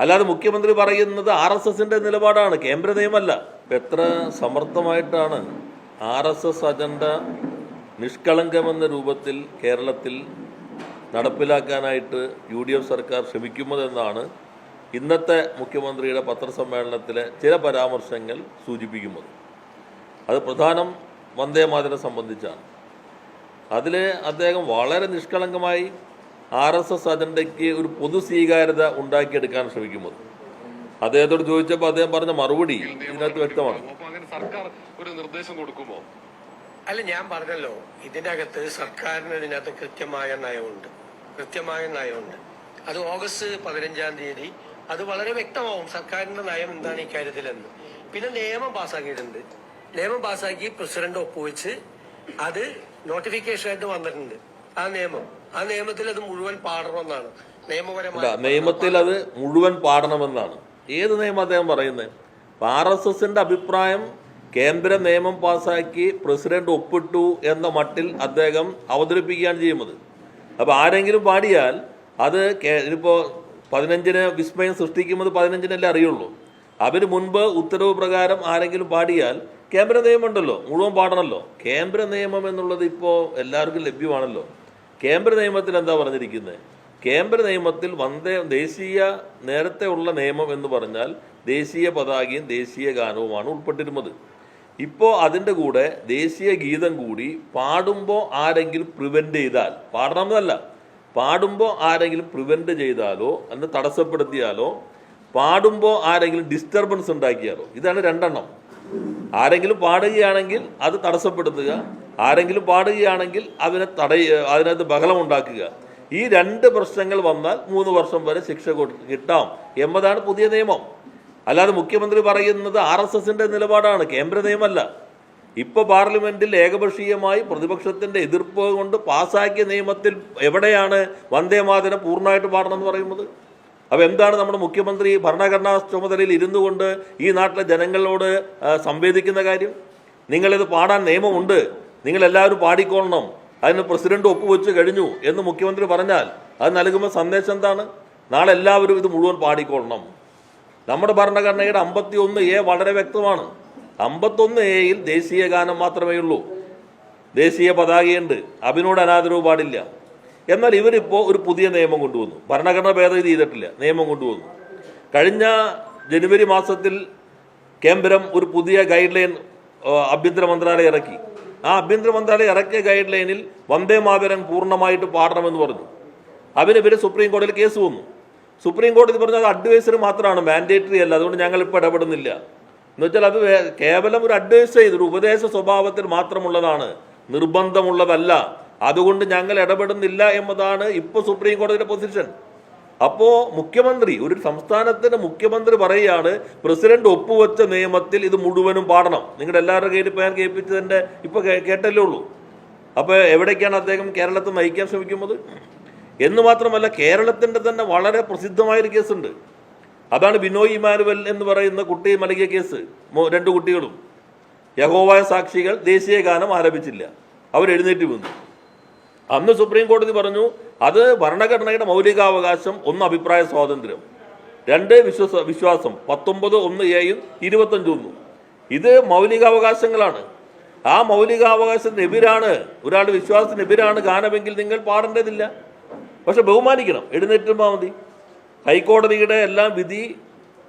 അല്ലാതെ മുഖ്യമന്ത്രി പറയുന്നത് RSSന്റെ നിലപാടാണ്, കേന്ദ്ര നിയമമല്ല. എത്ര സമർത്ഥമായിട്ടാണ് RSS അജണ്ട നിഷ്കളങ്കമെന്ന രൂപത്തിൽ കേരളത്തിൽ നടപ്പിലാക്കാനായിട്ട് UDF സർക്കാർ ശ്രമിക്കുന്നതെന്നാണ് ഇന്നത്തെ മുഖ്യമന്ത്രിയുടെ പത്രസമ്മേളനത്തിലെ ചില പരാമർശങ്ങൾ സൂചിപ്പിക്കുന്നത്. അത് പ്രധാനം വന്ദേമാതരം സംബന്ധിച്ചാണ്. അതിൽ അദ്ദേഹം വളരെ നിഷ്കളങ്കമായി RSS അജണ്ടയ്ക്ക് ഒരു പൊതു സ്വീകാര്യത ഉണ്ടാക്കിയെടുക്കാൻ ശ്രമിക്കുന്നത്. അദ്ദേഹത്തോട് ചോദിച്ചപ്പോൾ അദ്ദേഹം പറഞ്ഞ മറുപടി ഇതിനകത്ത് വ്യക്തമാണ്. സർക്കാർ ഒരു നിർദ്ദേശം കൊടുക്കുമോ? അല്ല, ഞാൻ പറഞ്ഞല്ലോ, ഇതിനകത്ത് സർക്കാരിന് ഇതിനകത്ത് കൃത്യമായ നയമുണ്ട്. അത് ഓഗസ്റ്റ് 15 അത് വളരെ വ്യക്തമാവും സർക്കാരിന്റെ നയം എന്താണ് ഈ കാര്യത്തിലെന്ന്. പിന്നെ നിയമം പാസ്സാക്കിയിട്ടുണ്ട്. നിയമം പാസ്സാക്കി പ്രസിഡന്റ് ഒപ്പുവെച്ച് അത് നോട്ടിഫിക്കേഷനായിട്ട് വന്നിട്ടുണ്ട്. ആ നിയമത്തിൽ അത് മുഴുവൻ പാടണമെന്നാണ് നിയമത്തിൽ അത് മുഴുവൻ പാടണമെന്നാണ്. ഏത് നിയമം അദ്ദേഹം പറയുന്നത്? RSSന്റെ അഭിപ്രായം കേന്ദ്ര നിയമം പാസ്സാക്കി പ്രസിഡന്റ് ഒപ്പിട്ടു എന്ന മട്ടിൽ അദ്ദേഹം അവതരിപ്പിക്കുകയാണ് ചെയ്യുന്നത്. അപ്പോൾ ആരെങ്കിലും പാടിയാൽ അത് ഇപ്പോൾ 15-ന് വിസ്മയം സൃഷ്ടിക്കുന്നത് 15-നല്ലേ അറിയുള്ളൂ. അവര് മുൻപ് ഉത്തരവ് പ്രകാരം ആരെങ്കിലും പാടിയാൽ കേന്ദ്ര നിയമം ഉണ്ടല്ലോ, മുഴുവൻ പാടണമല്ലോ. കേന്ദ്ര നിയമം എന്നുള്ളത് ഇപ്പോൾ എല്ലാവർക്കും ലഭ്യമാണല്ലോ. കേന്ദ്ര നിയമത്തിൽ എന്താ പറഞ്ഞിരിക്കുന്നത്? കേന്ദ്ര നിയമത്തിൽ ദേശീയ നേരത്തെ ഉള്ള നിയമം എന്ന് പറഞ്ഞാൽ ദേശീയ പതാകയും ദേശീയ ഗാനവുമാണ് ഉൾപ്പെട്ടിരുന്നത്. ഇപ്പോൾ അതിൻ്റെ കൂടെ ദേശീയ ഗീതം കൂടി പാടുമ്പോൾ ആരെങ്കിലും പ്രിവെൻറ്റ് ചെയ്താൽ, പാടണമെന്നല്ല, പാടുമ്പോൾ ആരെങ്കിലും പ്രിവെൻറ്റ് ചെയ്താലോ അന്ന് തടസ്സപ്പെടുത്തിയാലോ, പാടുമ്പോൾ ആരെങ്കിലും ഡിസ്റ്റർബൻസ് ഉണ്ടാക്കിയാലോ, ഇതാണ് രണ്ടെണ്ണം. ആരെങ്കിലും പാടുകയാണെങ്കിൽ അത് തടസ്സപ്പെടുത്തുക, ആരെങ്കിലും പാടുകയാണെങ്കിൽ അതിനകത്ത് ബഹളം ഉണ്ടാക്കുക. ഈ രണ്ട് പ്രശ്നങ്ങൾ വന്നാൽ 3 വർഷം വരെ ശിക്ഷ കിട്ടാം എന്നതാണ് പുതിയ നിയമം. അല്ലാതെ മുഖ്യമന്ത്രി പറയുന്നത് RSSന്റെ നിലപാടാണ്, കേന്ദ്ര നിയമമല്ല. ഇപ്പോൾ പാർലമെന്റിൽ ഏകപക്ഷീയമായി പ്രതിപക്ഷത്തിന്റെ എതിർപ്പ് കൊണ്ട് പാസ്സാക്കിയ നിയമത്തിൽ എവിടെയാണ് വന്ദേമാതരം പൂർണ്ണമായിട്ട് പാടണമെന്ന് പറയുന്നത്? അപ്പോൾ എന്താണ് നമ്മുടെ മുഖ്യമന്ത്രി ഭരണഘടനാ ചുമതലയിൽ ഇരുന്നു കൊണ്ട് ഈ നാട്ടിലെ ജനങ്ങളോട് സംവേദിക്കുന്ന കാര്യം? നിങ്ങളിത് പാടാൻ നിയമമുണ്ട്, നിങ്ങളെല്ലാവരും പാടിക്കൊള്ളണം, അതിന് പ്രസിഡന്റ് ഒപ്പുവെച്ച് കഴിഞ്ഞു എന്ന് മുഖ്യമന്ത്രി പറഞ്ഞാൽ അത് നൽകുമ്പോൾ സന്ദേശം എന്താണ്? നാളെ എല്ലാവരും ഇത് മുഴുവൻ പാടിക്കൊള്ളണം. നമ്മുടെ ഭരണഘടനയുടെ 51A വളരെ വ്യക്തമാണ്. 51Aയിൽ ദേശീയ ഗാനം മാത്രമേ ഉള്ളൂ, ദേശീയ പതാകയുണ്ട്, അതിനോട് അനാദരവ് പാടില്ല. എന്നാൽ ഇവരിപ്പോൾ ഒരു പുതിയ നിയമം കൊണ്ടുവന്നു. ഭരണഘടന ഭേദഗതി ചെയ്തിട്ടില്ല, നിയമം കൊണ്ടുവന്നു. കഴിഞ്ഞ ജനുവരി മാസത്തിൽ കേന്ദ്രം ഒരു പുതിയ ഗൈഡ് ലൈൻ ആഭ്യന്തര മന്ത്രാലയം ഇറക്കി. ആ ആഭ്യന്തര മന്ത്രാലയം ഇറക്കിയ ഗൈഡ് ലൈനിൽ വന്ദേമാതരം പൂർണ്ണമായിട്ട് പാടണമെന്ന് പറഞ്ഞു. അതിനെതിരെ സുപ്രീം കോടതിയിൽ കേസ് വന്നു. സുപ്രീം കോടതി പറഞ്ഞാൽ അത് അഡ്വൈസറി മാത്രമാണ്, മാൻഡേറ്ററി അല്ല, അതുകൊണ്ട് ഞങ്ങളിപ്പോൾ ഇടപെടുന്നില്ല എന്ന് വെച്ചാൽ അത് കേവലം ഒരു അഡ്വൈസ് ചെയ്ത് ഒരു ഉപദേശ സ്വഭാവത്തിൽ മാത്രമുള്ളതാണ്, നിർബന്ധമുള്ളതല്ല. അതുകൊണ്ട് ഞങ്ങൾ ഇടപെടുന്നില്ല എന്നതാണ് ഇപ്പോൾ സുപ്രീം കോടതിയുടെ പൊസിഷൻ. അപ്പോൾ മുഖ്യമന്ത്രി, ഒരു സംസ്ഥാനത്തിന്റെ മുഖ്യമന്ത്രി പറയുകയാണ് പ്രസിഡന്റ് ഒപ്പുവെച്ച നിയമത്തിൽ ഇത് മുഴുവനും പാടണം. നിങ്ങളുടെ എല്ലാവരുടെ കയ്യിൽ ഇപ്പോൾ ഞാൻ കേൾപ്പിച്ചതിൻ്റെ ഇപ്പോൾ കേട്ടല്ലേ ഉള്ളൂ. അപ്പോൾ എവിടേക്കാണ് അദ്ദേഹം കേരളത്തെ നയിക്കാൻ ശ്രമിക്കുന്നത് എന്ന് മാത്രമല്ല, കേരളത്തിൻ്റെ തന്നെ വളരെ പ്രസിദ്ധമായൊരു കേസുണ്ട്. അതാണ് ബിനോയ് ഇമാനുവൽ എന്ന് പറയുന്ന കുട്ടി നൽകിയ കേസ്. 2 കുട്ടികളും യഹോവ സാക്ഷികൾ ദേശീയ ഗാനം ആലപിച്ചില്ല, അവരെഴുന്നേറ്റ് വീണു. അന്ന് സുപ്രീം കോടതി പറഞ്ഞു അത് ഭരണഘടനയുടെ മൗലികാവകാശം, 1 അഭിപ്രായ സ്വാതന്ത്ര്യം, 2 വിശ്വാസം, 19(1)(a)യും 25(1)ഉം ഇത് മൗലികാവകാശങ്ങളാണ്. ആ മൗലികാവകാശത്തിനെതിരാണ്, ഒരാളുടെ വിശ്വാസത്തിനെതിരാണ് ഗാനമെങ്കിൽ നിങ്ങൾ പാടേണ്ടതില്ല. പക്ഷെ ബഹുമാനിക്കണം, എഴുന്നേറ്റുമ്പോൾ മതി. ഹൈക്കോടതിയുടെ എല്ലാം വിധി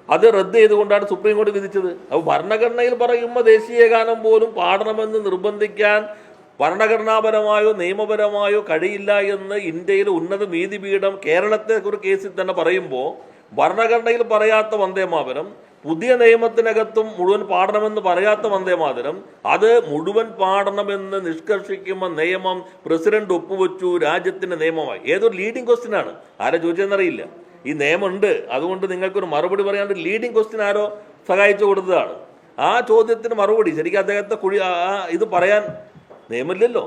അത് റദ്ദ് ചെയ്തുകൊണ്ടാണ് സുപ്രീം കോടതി വിധിച്ചത്. അപ്പോൾ ഭരണഘടനയിൽ പറയുമ്പോൾ ദേശീയ ഗാനം പോലും പാടണമെന്ന് നിർബന്ധിക്കാൻ ഭരണഘടനാപരമായോ നിയമപരമായോ കഴിയില്ല എന്ന് ഇന്ത്യയിലെ ഉന്നത നീതിപീഠം കേരളത്തെ ഒരു കേസിൽ തന്നെ പറയുമ്പോൾ, ഭരണഘടനയിൽ പറയാത്ത വന്ദേമാതരം, പുതിയ നിയമത്തിനകത്തും മുഴുവൻ പാടണമെന്ന് പറയാത്ത വന്ദേമാതരം, അത് മുഴുവൻ പാടണമെന്ന് നിഷ്കർഷിക്കുമ്പോൾ നിയമം പ്രസിഡന്റ് ഒപ്പുവെച്ചു, രാജ്യത്തിന്റെ നിയമമായി. ഏതൊരു ലീഡിംഗ് ക്വസ്റ്റ്യനാണ്, ആരെ ചോദിച്ചെന്നറിയില്ല. ഈ നിയമമുണ്ട്, അതുകൊണ്ട് നിങ്ങൾക്കൊരു മറുപടി പറയാണ്ട് ലീഡിംഗ് ക്വസ്റ്റ്യൻ ആരോ സഹായിച്ചു കൊടുത്തതാണ്. ആ ചോദ്യത്തിന് മറുപടി ശരിക്കും അദ്ദേഹത്തെ ഇത് പറയാൻ നിയമമില്ലല്ലോ.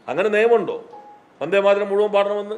അങ്ങനെ നിയമമുണ്ടോ വന്ദേമാതരം മുഴുവൻ പാടണമെന്ന്?